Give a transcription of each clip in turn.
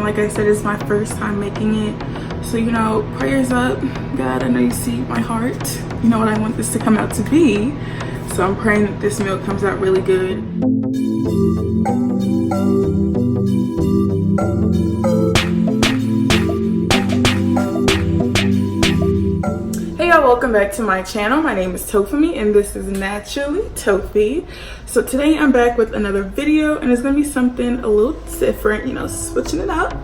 and like I said, it's my first time making it. So, you know, prayers up. God, I know you see my heart. You know what I want this to come out to be. So I'm praying that this meal comes out really good. Hey y'all, welcome back to my channel. My name is Tofy and this is NaturallyTofy. So today I'm back with another video and it's gonna be something a little different, you know, switching it up.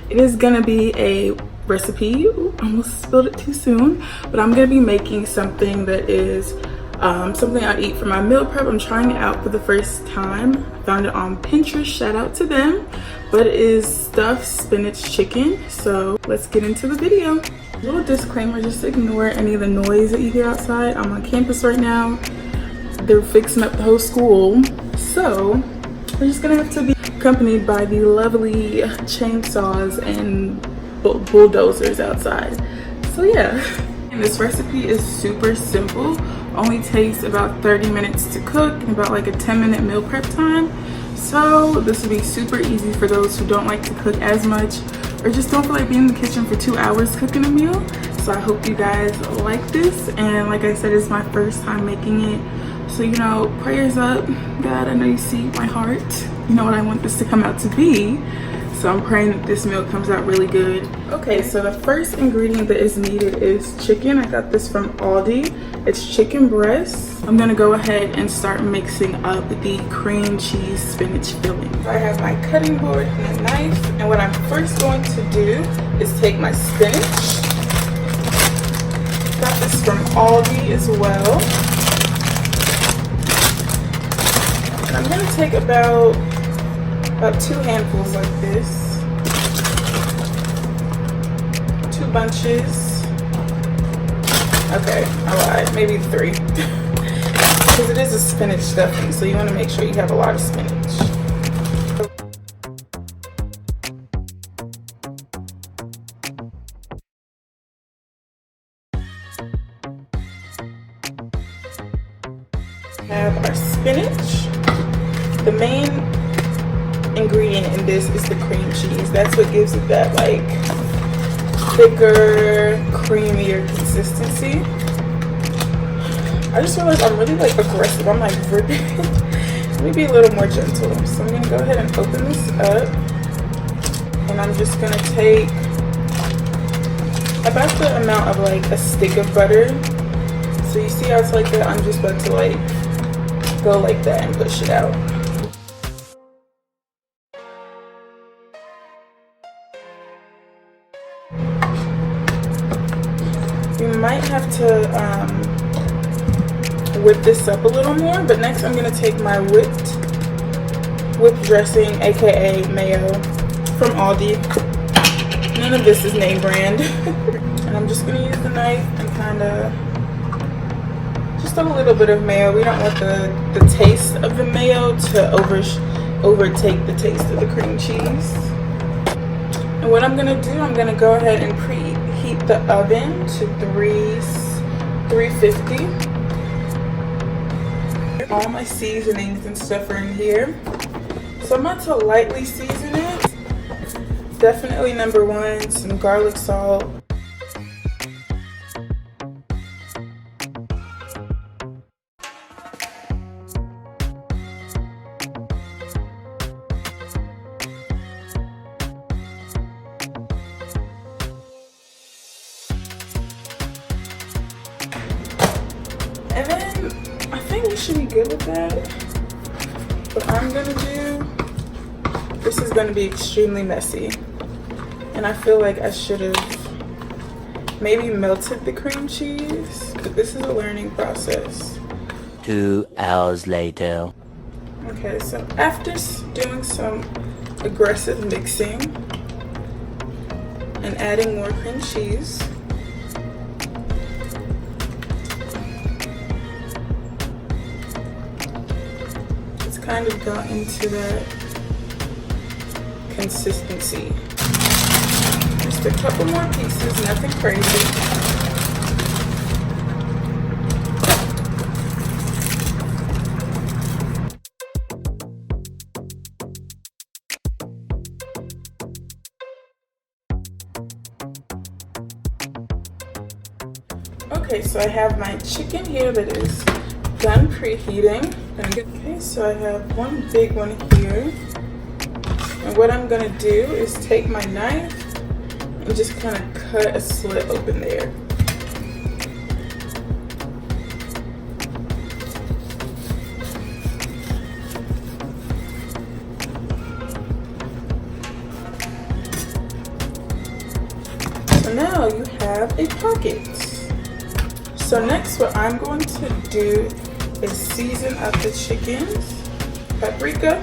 It is gonna be a recipe. Ooh, almost spilled it too soon, but I'm gonna be making something that is something I eat for my meal prep. I'm trying it out for the first time. I found it on Pinterest, shout out to them. But it is stuffed spinach chicken. So let's get into the video. Little disclaimer, just ignore any of the noise that you hear outside. I'm on campus right now. They're fixing up the whole school. So we're just gonna have to be accompanied by the lovely chainsaws and bulldozers outside. So yeah, and this recipe is super simple. Only takes about 30 minutes to cook and about like a 10-minute meal prep time. So this will be super easy for those who don't like to cook as much or just don't feel like being in the kitchen for 2 hours cooking a meal. So I hope you guys like this, and like I said, it's my first time making it. So, you know, prayers up. God, I know you see my heart. You know what I want this to come out to be. So I'm praying that this meal comes out really good. Okay, so the first ingredient that is needed is chicken. I got this from Aldi. It's chicken breast. I'm gonna go ahead and start mixing up the cream cheese spinach filling. I have my cutting board and a knife, and what I'm first going to do is take my spinach. Got this from Aldi as well. And I'm gonna take about 2 handfuls like this, 2 bunches. Okay, I lied, maybe 3. Because it is a spinach stuffing, so you want to make sure you have a lot of spinach. Have our spinach. The main ingredient in this is the cream cheese. That's what gives it that like thicker, creamier consistency. I just feel like I'm really like aggressive. I'm like ripping it. Let me be a little more gentle. So I'm gonna go ahead and open this up, and I'm just gonna take about the amount of like a stick of butter. So you see how it's like that? I'm just about to like go like that and push it out. You might have to whip this up a little more, but next I'm gonna take my whipped dressing, aka mayo, from Aldi. None of this is name brand. And I'm just gonna use the knife and kind of just a little bit of mayo. We don't want the taste of the mayo to overtake the taste of the cream cheese. And what I'm gonna do, I'm gonna go ahead and preheat the oven to 350. All my seasonings and stuff are in here. So I'm about to lightly season it. Definitely number 1, some garlic salt. And then I think we should be good with that. What I'm gonna do, this is gonna be extremely messy. And I feel like I should have maybe melted the cream cheese, but this is a learning process. 2 hours later. Okay, so after doing some aggressive mixing and adding more cream cheese, kind of got into that consistency. Just a couple more pieces, nothing crazy. Okay, so I have my chicken here that is done preheating. Okay, so I have one big one here. And what I'm gonna do is take my knife and just kind of cut a slit open there. So now you have a pocket. So next what I'm going to do is season up the chickens. Paprika,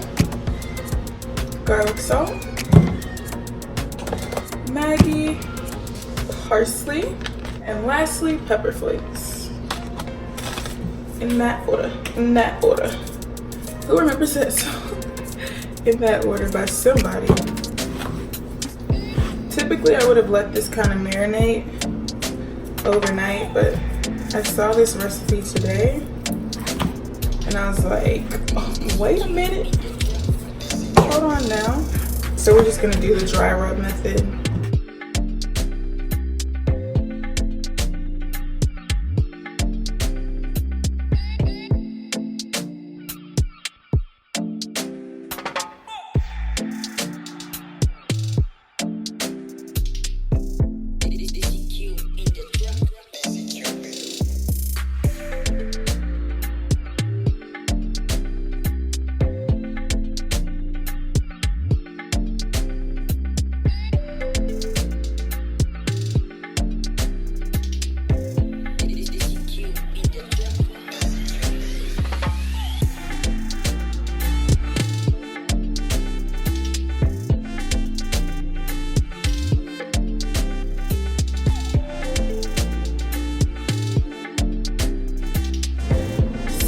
garlic salt, Maggi, parsley, and lastly pepper flakes. In that order. Who remembers that song? In that order by somebody. Typically I would have let this kind of marinate overnight, but I saw this recipe today and I was like, oh, wait a minute, hold on now. So we're just gonna do the dry rub method.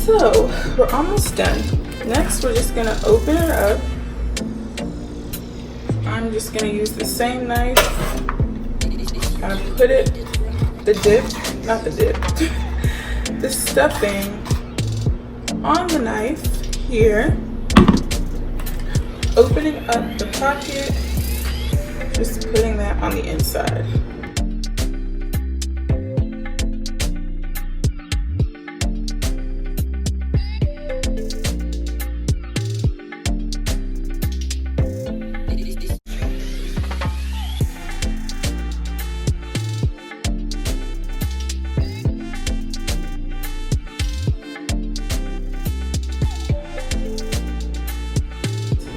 So we're almost done. Next we're just gonna open it up. I'm just gonna use the same knife, kind of put it, the stuffing on the knife here, opening up the pocket, just putting that on the inside.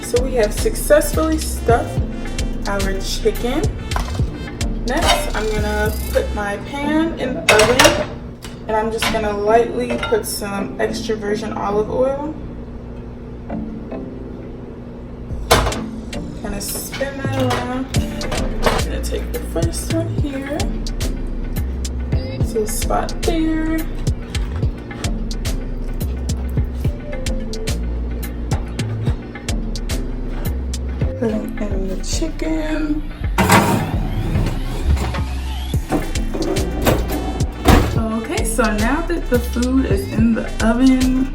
So we have successfully stuffed our chicken. Next, I'm gonna put my pan in the oven and I'm just gonna lightly put some extra virgin olive oil. Gonna spin that around. I'm gonna take the first one here. So spot there. Putting in the chicken. Okay, so now that the food is in the oven,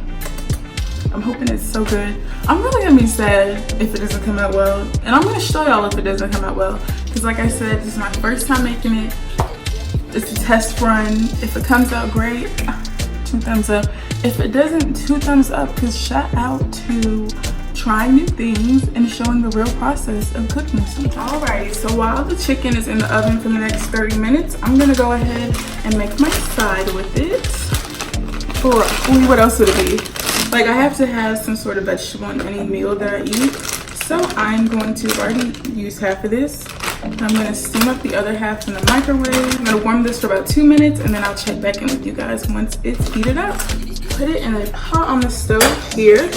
I'm hoping it's so good. I'm really gonna be sad if it doesn't come out well. And I'm gonna show y'all if it doesn't come out well. Because like I said, this is my first time making it. It's a test run. If it comes out great, 2 thumbs up. If it doesn't, 2 thumbs up. Because shout out to trying new things and showing the real process of cooking sometimes. Alrighty, so while the chicken is in the oven for the next 30 minutes, I'm gonna go ahead and make my side with it. Broccoli, what else would it be? Like, I have to have some sort of vegetable in any meal that I eat. So I'm going to already use half of this. I'm gonna steam up the other half in the microwave. I'm gonna warm this for about 2 minutes and then I'll check back in with you guys once it's heated up. Put it in a pot on the stove here.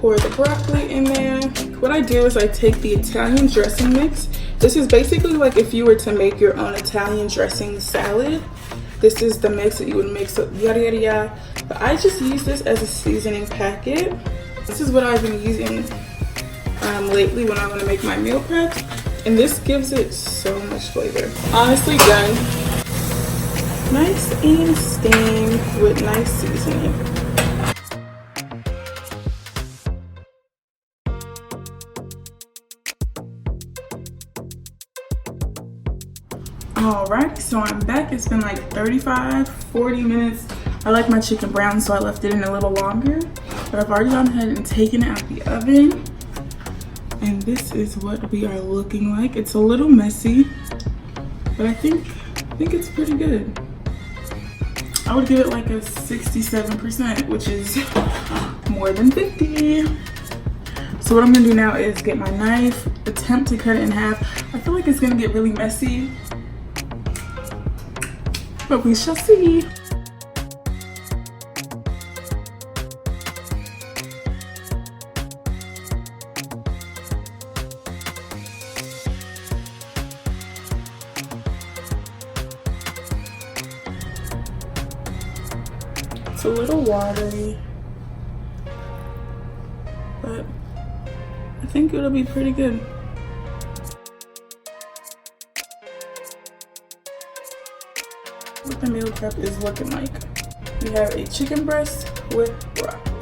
Pour the broccoli in there. What I do is I take the Italian dressing mix. This is basically like if you were to make your own Italian dressing salad. This is the mix that you would mix up, yada yada yada. But I just use this as a seasoning packet. This is what I've been using lately when I want to make my meal prep. And this gives it so much flavor. Honestly done. Nice and steamed with nice seasoning. Alright, so I'm back. It's been like 35-40 minutes. I like my chicken brown, so I left it in a little longer. But I've already gone ahead and taken it out the oven. And this is what we are looking like. It's a little messy, but I think it's pretty good. I would give it like a 67%, which is more than 50. So what I'm gonna do now is get my knife, attempt to cut it in half. I feel like it's gonna get really messy, but we shall see. It's a little watery, but I think it'll be pretty good. What the meal prep is looking like. We have a chicken breast with broccoli.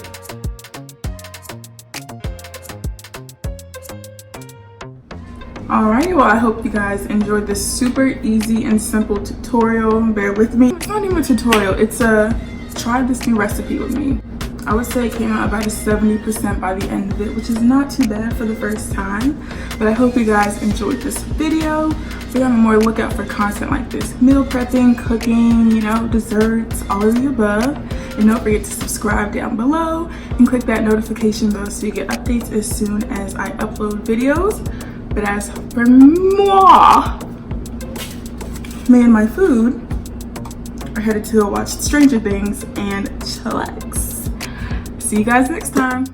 Alright, well I hope you guys enjoyed this super easy and simple tutorial. Bear with me. It's not even a tutorial, it's a try this new recipe with me. I would say it came out about a 70% by the end of it, which is not too bad for the first time. But I hope you guys enjoyed this video. Be on the more lookout for content like this. Meal prepping, cooking, you know, desserts, all of the above. And don't forget to subscribe down below and click that notification bell so you get updates as soon as I upload videos. But as for me and my food, are headed to go watch Stranger Things and chillax. See you guys next time.